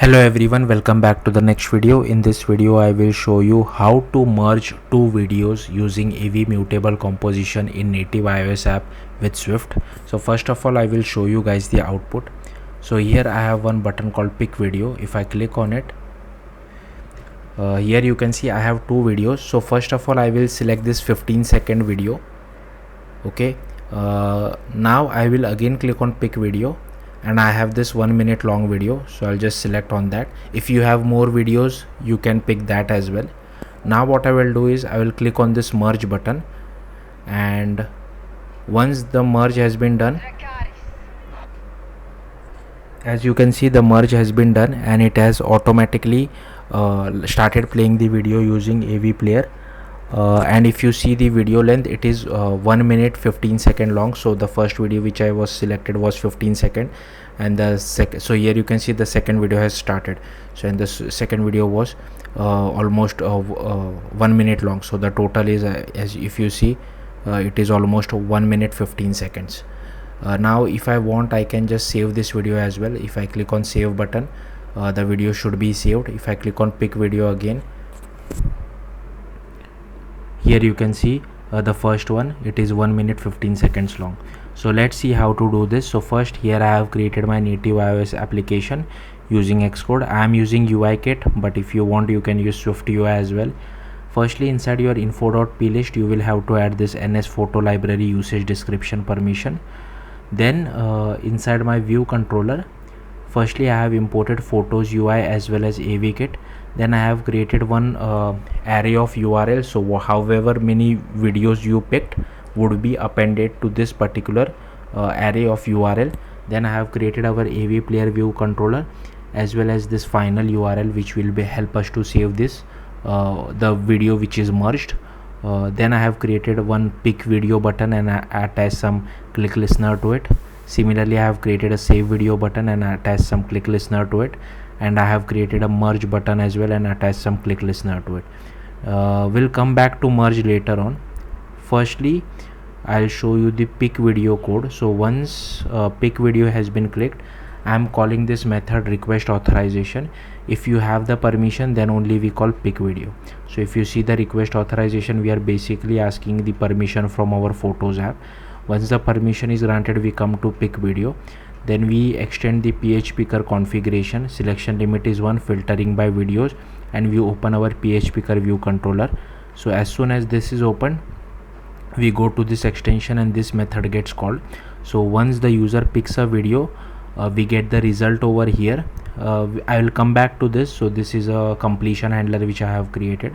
Hello everyone, welcome back to the next video. In this video I will show you how to merge two videos using AV mutable composition in native iOS app with Swift. So first of all I will show you guys the output. So here I have one button called pick video. If I click on it, here you can see I have two videos. So first of all I will select this 15-second video. Okay, now I will again click on pick video, and I have this 1 minute long video, so I'll just select on that. If you have more videos you can pick that as well. Now what I will do is I will click on this merge button, and once the merge has been done, as you can see the merge has been done and it has automatically started playing the video using AV player. And if you see the video length, it is 1 minute 15-second long. So the first video which I was selected was 15 second, and the second, so here you can see the second video has started. So and the second video was almost 1 minute long. So the total is as if you see it is almost 1 minute 15 seconds. Now if I want, I can just save this video as well. If I click on save button, the video should be saved. If I click on pick video again, here you can see the first one, it is 1 minute 15 seconds long. So let's see how to do this. So first, here I have created my native iOS application using Xcode. I am using UIKit, but if you want you can use Swift UI as well. Firstly, inside your info.p list you will have to add this NS photo library usage description permission. Then inside my view controller, firstly I have imported photos UI as well as AVKit. Then I have created one array of URLs. So however many videos you picked would be appended to this particular array of URL. Then I have created our AV player view controller as well as this final URL, which will be help us to save this the video which is merged. Then I have created one pick video button and I attached some click listener to it. Similarly, I have created a save video button and I attached some click listener to it, and I have created a merge button as well and attached some click listener to it. We'll come back to merge later on. Firstly, I'll show you the pick video code. So once pick video has been clicked, I'm calling this method request authorization. If you have the permission, then only we call pick video. So if you see the request authorization, we are basically asking the permission from our photos app. Once the permission is granted, we come to pick video. Then we extend the PHPker configuration. Selection limit is 1, filtering by videos, and we open our PHPker view controller. So as soon as this is open, we go to this extension and this method gets called. So once the user picks a video, we get the result over here. I will come back to this. So this is a completion handler which I have created.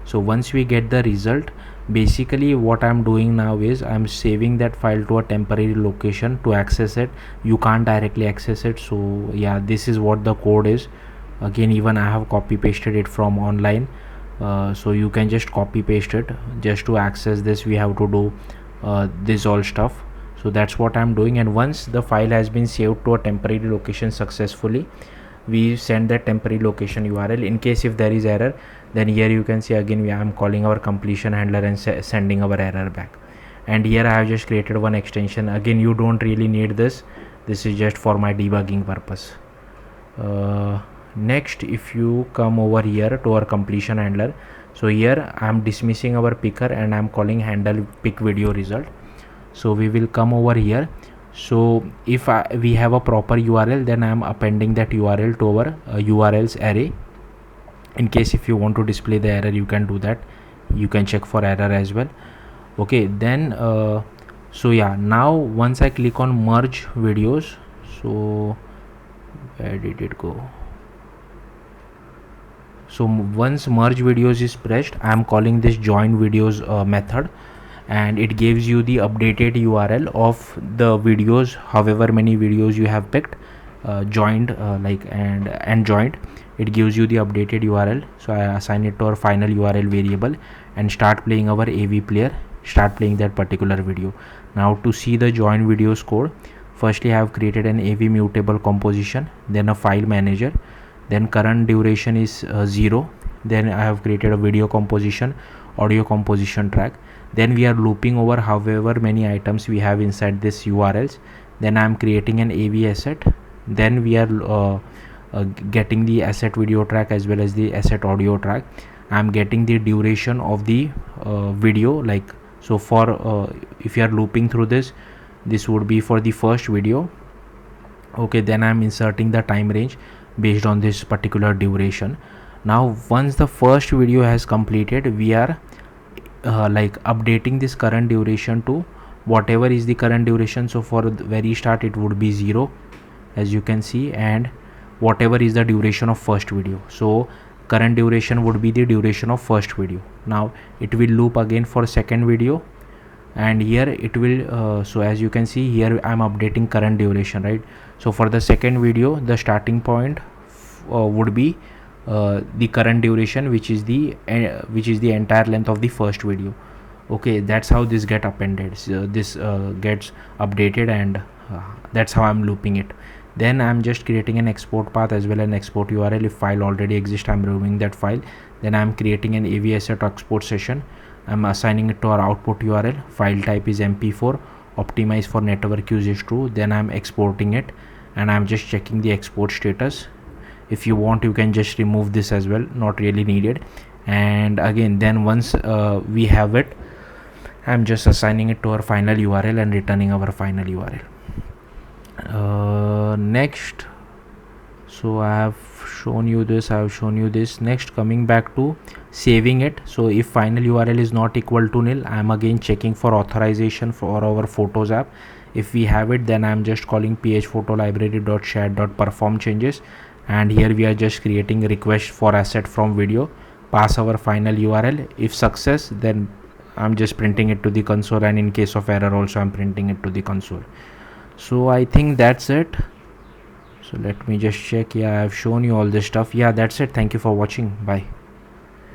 So once we get the result, basically what I'm doing now is I'm saving that file to a temporary location to access it. You can't directly access it. So yeah, this is what the code is. Again, even I have copy pasted it from online, so you can just copy paste it. Just to access this, we have to do this all stuff. So that's what I'm doing, and once the file has been saved to a temporary location successfully, we send that temporary location URL. In case if there is error, then here you can see again I'm calling our completion handler and sending our error back. And here I have just created one extension. Again, you don't really need this. This is just for my debugging purpose. Next, if you come over here to our completion handler, so here I'm dismissing our picker and I'm calling handle pick video result. So we will come over here. So if we have a proper URL, then I am appending that URL to our URLs array. In case if you want to display the error, you can do that. You can check for error as well. Okay, then so yeah, now once I click on merge videos, so where did it go? So once merge videos is pressed, I am calling this join videos method, and it gives you the updated URL of the videos, however many videos you have picked, joined and joined. It gives you the updated URL. So I assign it to our final URL variable and start playing our AV player, start playing that particular video. Now to see the join videos code, firstly I have created an AV mutable composition, then a file manager, then current duration is 0, then I have created a video composition, audio composition track. Then we are looping over however many items we have inside this URLs. Then I am creating an AV asset. Then we are getting the asset video track as well as the asset audio track. I'm getting the duration of the video, like, so for if you are looping through this would be for the first video. Okay, then I'm inserting the time range based on this particular duration. Now once the first video has completed, we are like updating this current duration to whatever is the current duration. So for the very start it would be 0, as you can see, and whatever is the duration of first video, so current duration would be the duration of first video. Now it will loop again for second video, and here it will so as you can see here I'm updating current duration, right? So for the second video, the starting point would be the current duration, which is the entire length of the first video. Okay, that's how this get appended. So this gets updated, and that's how I'm looping it. Then I'm just creating an export path as well as an export URL. If file already exists, I'm removing that file. Then I'm creating an AV asset export session. I'm assigning it to our output URL. File type is MP4. Optimize for network use is true. Then I'm exporting it, and I'm just checking the export status. If you want, you can just remove this as well, not really needed. And again, then once we have it, I'm just assigning it to our final URL and returning our final URL. Next, so I have shown you this. Next, coming back to saving it. So if final URL is not equal to nil, I'm again checking for authorization for our photos app. If we have it, then I'm just calling phphoto_library.chat.perform changes, and here we are just creating a request for asset from video, pass our final URL. If success, then I'm just printing it to the console, and in case of error also I'm printing it to the console. So I think that's it. So let me just check. Yeah, I've shown you all this stuff. Yeah, that's it. Thank you for watching. Bye.